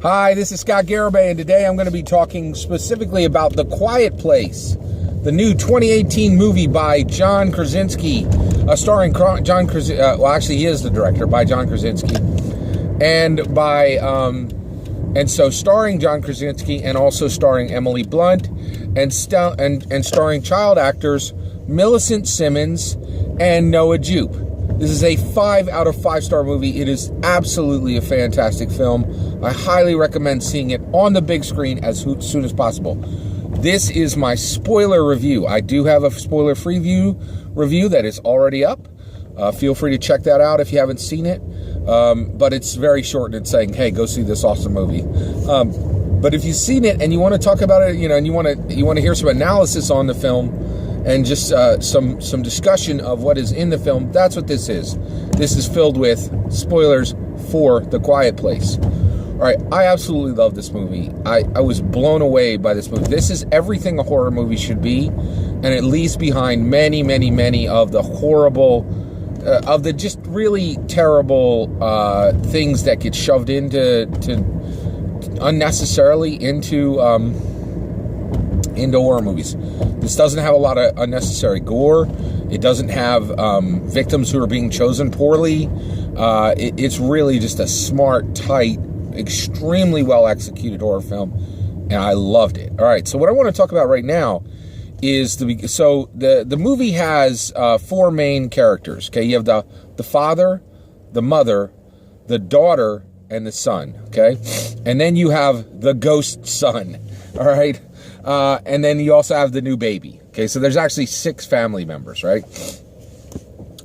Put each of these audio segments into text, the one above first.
Hi, this is Scott Garibay, and today I'm going to be talking specifically about The Quiet Place, the new 2018 movie by John Krasinski, starring John Krasinski. Well, actually, he is the director, by John Krasinski, and by starring John Krasinski and also starring Emily Blunt, and starring child actors Millicent Simmons and Noah Jupe. This is a 5 out of 5 star movie. It is absolutely a fantastic film. I highly recommend seeing it on the big screen as soon as possible. This is my spoiler review. I do have a spoiler-free review that is already up. Feel free to check that out if you haven't seen it. But it's very short and it's saying, hey, go see this awesome movie. But if you've seen it and you want to talk about it, and you want to hear some analysis on the film, and just some discussion of what is in the film, that's what this is. This is filled with spoilers for The Quiet Place. All right, I absolutely love this movie. I was blown away by this movie. This is everything a horror movie should be, and it leaves behind many, many, many of the horrible, of the just really terrible things that get shoved into unnecessarily into horror movies. This doesn't have a lot of unnecessary gore. It doesn't have victims who are being chosen poorly. It's really just a smart, tight, extremely well executed horror film, and I loved it. All right, so what I want to talk about right now is the movie has 4 main characters. Okay, you have the father, the mother, the daughter, and the son. Okay, and then you have the ghost son. All right. And then you also have the new baby. Okay, so there's actually 6 family members, right?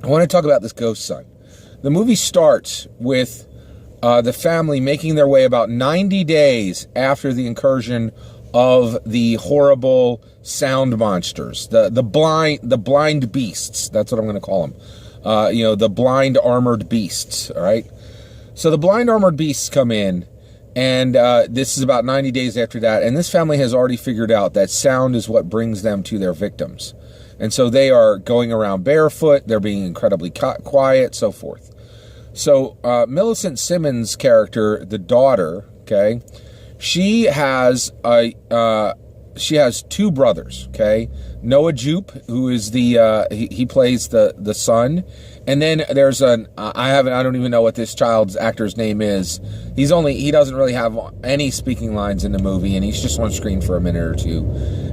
I want to talk about this ghost son. The movie starts with the family making their way about 90 days after the incursion of the horrible sound monsters, the blind beasts. That's what I'm going to call them. The blind armored beasts. All right. So the blind armored beasts come in. And this is about 90 days after that. And this family has already figured out that sound is what brings them to their victims. And so they are going around barefoot. They're being incredibly quiet, so forth. So Millicent Simmons' character, the daughter, okay, she has 2 brothers, okay? Noah Jupe, who is he plays the son. And then there's I don't even know what this child's actor's name is. He doesn't really have any speaking lines in the movie, and he's just on screen for a minute or two.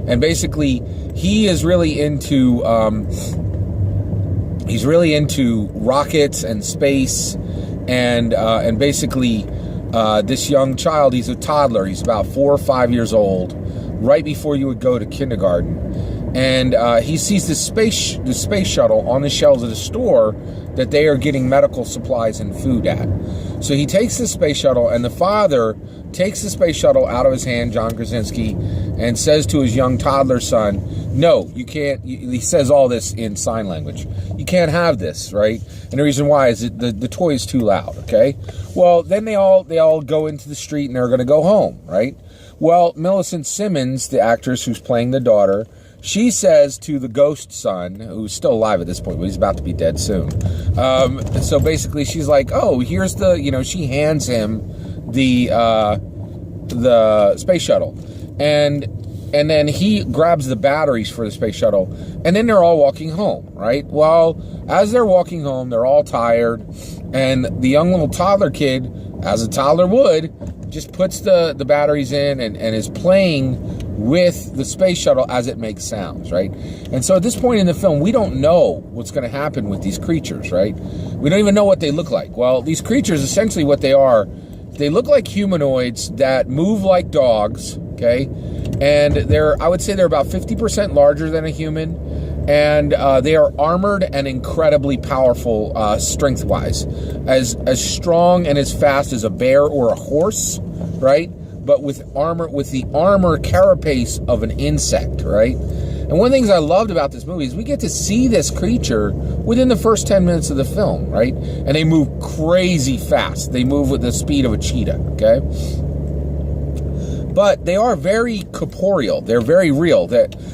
And basically, he is really into rockets and space, and basically this young child, he's a toddler. He's about 4 or 5 years old, right before you would go to kindergarten. And he sees the space shuttle on the shelves of the store that they are getting medical supplies and food at. So he takes the space shuttle, and the father takes the space shuttle out of his hand, John Krasinski, and says to his young toddler son, no, you can't. He says all this in sign language. You can't have this, right? And the reason why is that the toy is too loud, okay? Well, then they all go into the street, and they're going to go home, right? Well, Millicent Simmons, the actress who's playing the daughter, she says to the ghost son, who's still alive at this point, but he's about to be dead soon. So basically, she's like, "Oh, here's she hands him the space shuttle, and then he grabs the batteries for the space shuttle, and then they're all walking home, right? Well, as they're walking home, they're all tired, and the young little toddler kid, as a toddler would, just puts the batteries in and is playing with the space shuttle as it makes sounds, right? And so at this point in the film, we don't know what's going to happen with these creatures, right? We don't even know what they look like. Well, these creatures, essentially what they are, they look like humanoids that move like dogs, okay? And I would say they're about 50% larger than a human, and they are armored and incredibly powerful strength-wise, as strong and as fast as a bear or a horse, right? But with the armor carapace of an insect, right? And one of the things I loved about this movie is we get to see this creature within the first 10 minutes of the film, right? And they move crazy fast. They move with the speed of a cheetah, okay? But they are very corporeal. They're very real.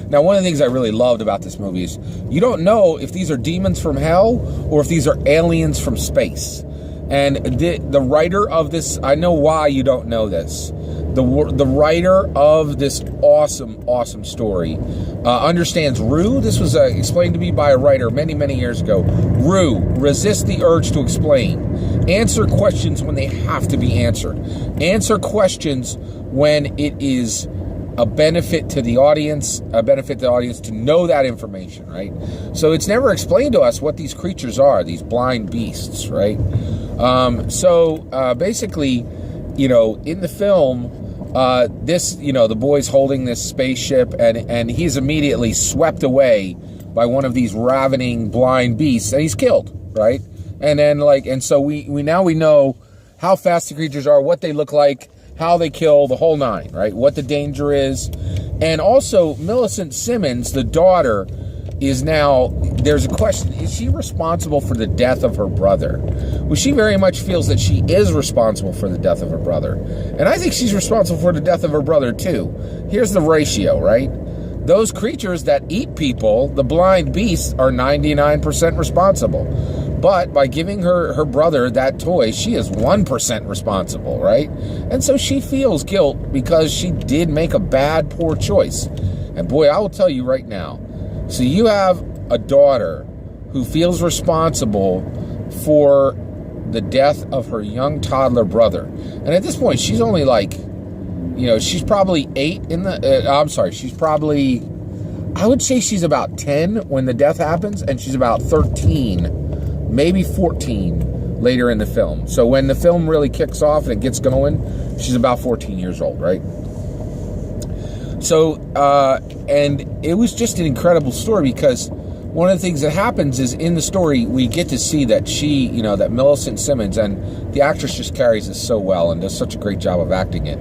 Now, one of the things I really loved about this movie is you don't know if these are demons from hell or if these are aliens from space. And the writer of this, I know why you don't know this. The writer of this awesome story understands Rue. This was explained to me by a writer many, many years ago. Rue, resist the urge to explain. Answer questions when they have to be answered. Answer questions when it is a benefit to the audience, to know that information, right? So it's never explained to us what these creatures are, these blind beasts, right? Basically, in the film, the boy's holding this spaceship, and he's immediately swept away by one of these ravening blind beasts, and he's killed, right? And then so we know how fast the creatures are, what they look like, how they kill, the whole nine, right? What the danger is. And also, Millicent Simmons, the daughter, there's a question, is she responsible for the death of her brother? Well, she very much feels that she is responsible for the death of her brother. And I think she's responsible for the death of her brother, too. Here's the ratio, right? Those creatures that eat people, the blind beasts, are 99% responsible. But by giving her brother that toy, she is 1% responsible, right? And so she feels guilt because she did make a poor choice. And boy, I will tell you right now, so you have a daughter who feels responsible for the death of her young toddler brother. And at this point, she's only she's probably 8 I would say she's about 10 when the death happens, and she's about 13, maybe 14 later in the film. So when the film really kicks off and it gets going, she's about 14 years old, right? So, and it was just an incredible story, because one of the things that happens is in the story, we get to see that that Millicent Simmons, and the actress just carries this so well and does such a great job of acting it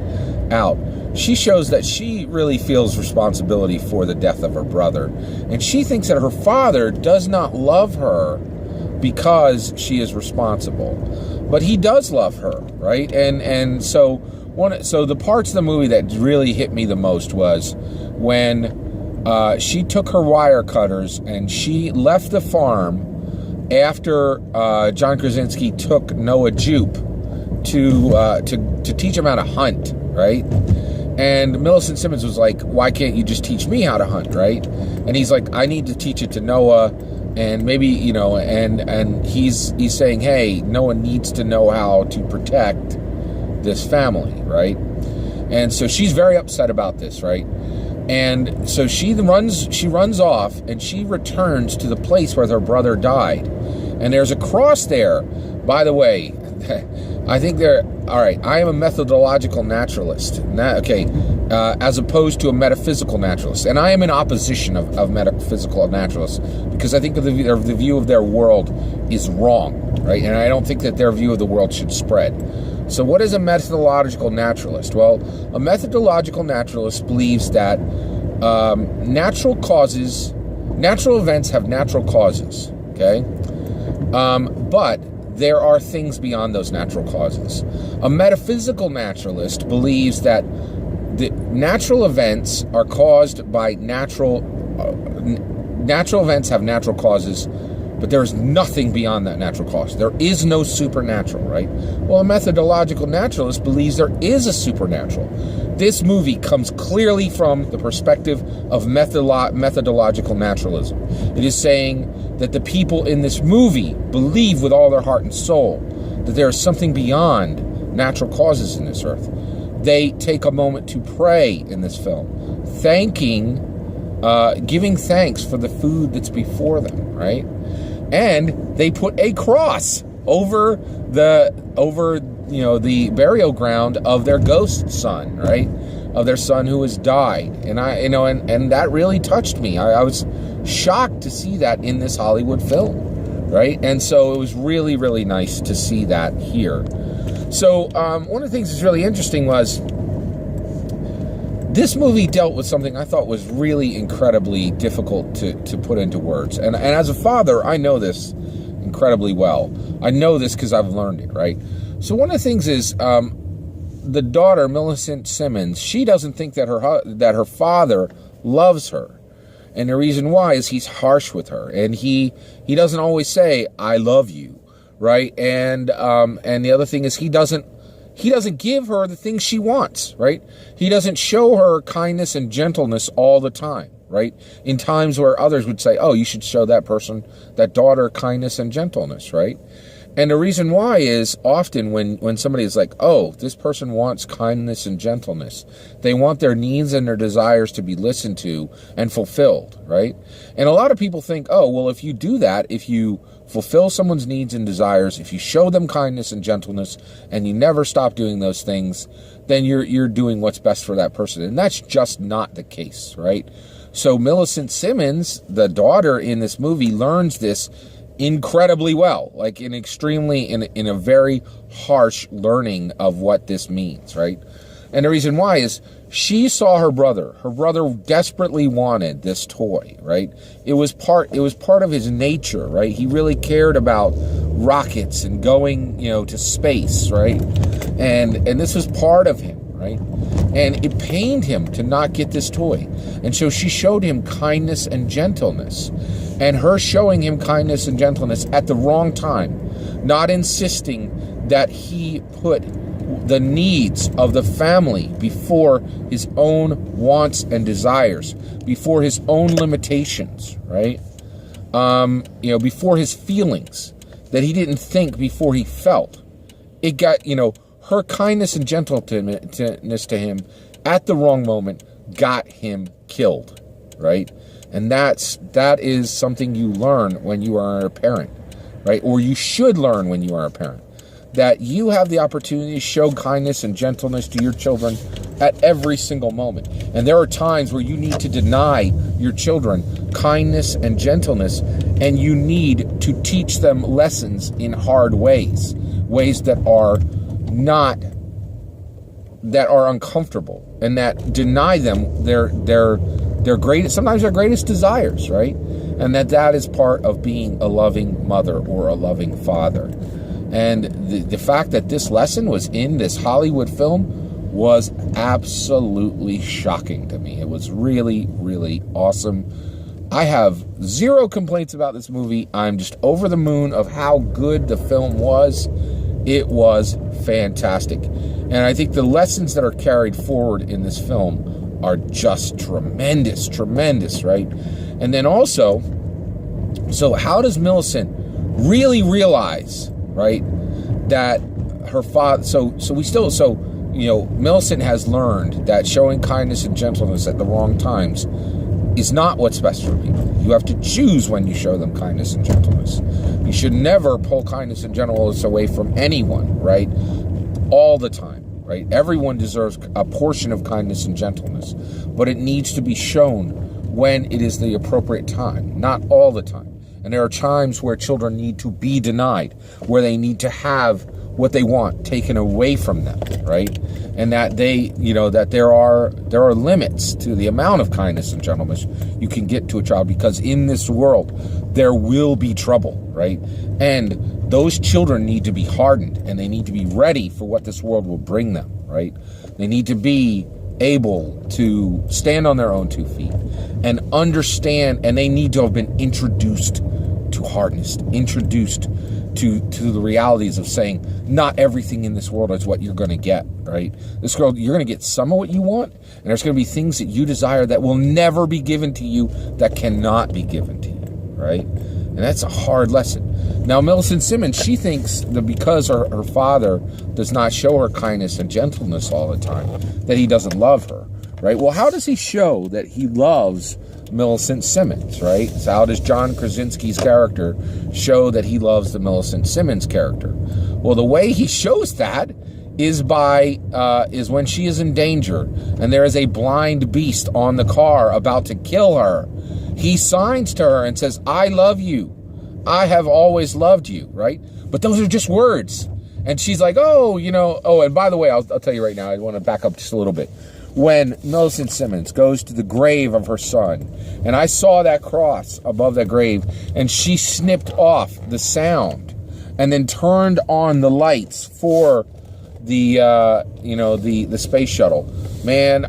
out. She shows that she really feels responsibility for the death of her brother. And she thinks that her father does not love her because she is responsible. But he does love her, right? And so the parts of the movie that really hit me the most was when she took her wire cutters and she left the farm after John Krasinski took Noah Jupe to teach him how to hunt, right? And Millicent Simmons was like, why can't you just teach me how to hunt, right? And he's like, I need to teach it to Noah, and maybe, and he's saying, hey, Noah needs to know how to protect this family, right? And so she's very upset about this, right? And so she runs off, and she returns to the place where her brother died. And there's a cross there. By the way, I think all right, I am a methodological naturalist, as opposed to a metaphysical naturalist. And I am in opposition of metaphysical naturalists, because I think the view of their world is wrong, right? And I don't think that their view of the world should spread. So what is a methodological naturalist? Well, a methodological naturalist believes that natural events have natural causes, okay? But there are things beyond those natural causes. A metaphysical naturalist believes that the natural events are caused by natural events have natural causes, but there is nothing beyond that natural cause. There is no supernatural, right? Well, a methodological naturalist believes there is a supernatural. This movie comes clearly from the perspective of methodological naturalism. It is saying that the people in this movie believe with all their heart and soul that there is something beyond natural causes in this earth. They take a moment to pray in this film, giving thanks for the food that's before them, right? And they put a cross over the burial ground of their ghost son, right? Of their son who has died. And and that really touched me. I was shocked to see that in this Hollywood film, right? And so it was really, really nice to see that here. So one of the things that's really interesting was this movie dealt with something I thought was really incredibly difficult to put into words. And as a father, I know this incredibly well. I know this because I've learned it, right? So one of the things is the daughter, Millicent Simmons, she doesn't think that her father loves her. And the reason why is he's harsh with her. And he doesn't always say, I love you, right? And the other thing is he doesn't give her the things she wants, right? He doesn't show her kindness and gentleness all the time, right? In times where others would say, oh, you should show that person, that daughter, kindness and gentleness, right? And the reason why is often when somebody is like, oh, this person wants kindness and gentleness, they want their needs and their desires to be listened to and fulfilled, right? And a lot of people think, oh, well, if you do that, if you fulfill someone's needs and desires, if you show them kindness and gentleness and you never stop doing those things, then you're doing what's best for that person. And that's just not the case, right? So Millicent Simmons, the daughter in this movie, learns this incredibly well, like in a very harsh learning of what this means, right? And the reason why is she saw her brother desperately wanted this toy, right? It was part of his nature, right? He really cared about rockets and going, to space, right? And this was part of him, right? And it pained him to not get this toy. And so she showed him kindness and gentleness. And her showing him kindness and gentleness at the wrong time, not insisting that he put the needs of the family before his own wants and desires, before his own limitations, right? Before his feelings, that he didn't think before he felt. It got, her kindness and gentleness to him at the wrong moment got him killed, right? And that is something you learn when you are a parent, right? Or you should learn when you are a parent, that you have the opportunity to show kindness and gentleness to your children at every single moment. And there are times where you need to deny your children kindness and gentleness, and you need to teach them lessons in hard ways that are uncomfortable and that deny them their greatest desires, right? And that is part of being a loving mother or a loving father. And the fact that this lesson was in this Hollywood film was absolutely shocking to me. It was really, really awesome. I have zero complaints about this movie. I'm just over the moon of how good the film was. It was fantastic. And I think the lessons that are carried forward in this film are just tremendous, right? And then also, so how does Millicent really realize, right, that her father, Millicent has learned that showing kindness and gentleness at the wrong times is not what's best for people. You have to choose when you show them kindness and gentleness. You should never pull kindness and gentleness away from anyone, right? All the time. Right? Everyone deserves a portion of kindness and gentleness, but it needs to be shown when it is the appropriate time, not all the time. And there are times where children need to be denied, where they need to have what they want taken away from them, right? And that that there are limits to the amount of kindness and gentleness you can get to a child, because in this world there will be trouble, right? And those children need to be hardened, and they need to be ready for what this world will bring them, right? They need to be able to stand on their own 2 feet and understand, and they need to have been introduced to hardness, introduced to the realities of saying not everything in this world is what you're going to get, right? This world, you're going to get some of what you want, and there's going to be things that you desire that will never be given to you, that cannot be given to you, right? And that's a hard lesson. Now, Millicent Simmons, she thinks that because her father does not show her kindness and gentleness all the time, that he doesn't love her, right? Well, how does he show that he loves Millicent Simmons, right? So how does John Krasinski's character show that he loves the Millicent Simmons character? Well, the way he shows that is is when she is in danger and there is a blind beast on the car about to kill her. He signs to her and says, "I love you. I have always loved you," right? But those are just words. And she's like, oh, and by the way, I'll tell you right now, I want to back up just a little bit. When Millicent Simmons goes to the grave of her son, and I saw that cross above that grave, and she snipped off the sound and then turned on the lights for the space shuttle. Man,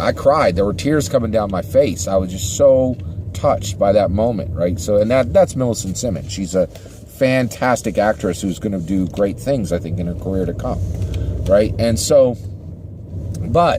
I cried. There were tears coming down my face. I was just so touched by that moment, right? So, and that's Millicent Simmons. She's a fantastic actress who's going to do great things, I think, in her career to come, right? And so, but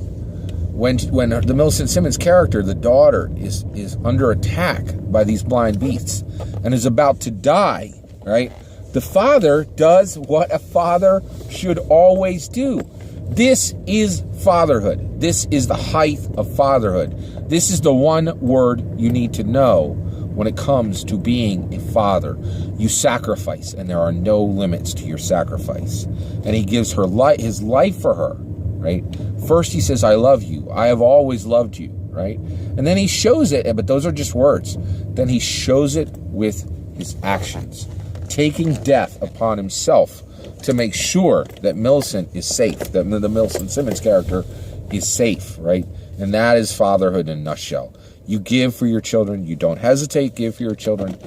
when the Millicent Simmons character, the daughter, is under attack by these blind beasts and is about to die, right? The father does what a father should always do. This is fatherhood. This is the height of fatherhood. This is the one word you need to know when it comes to being a father. You sacrifice, and there are no limits to your sacrifice. And he gives her his life for her, right? First he says, I love you. I have always loved you, right? And then he shows it, but those are just words. Then he shows it with his actions, taking death upon himself to make sure that Millicent is safe, that the Millicent Simmons character is safe, right? And that is fatherhood in a nutshell. You give for your children. You don't hesitate, give for your children.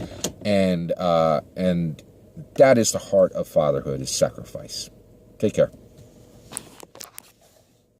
And that is the heart of fatherhood, is sacrifice. Take care.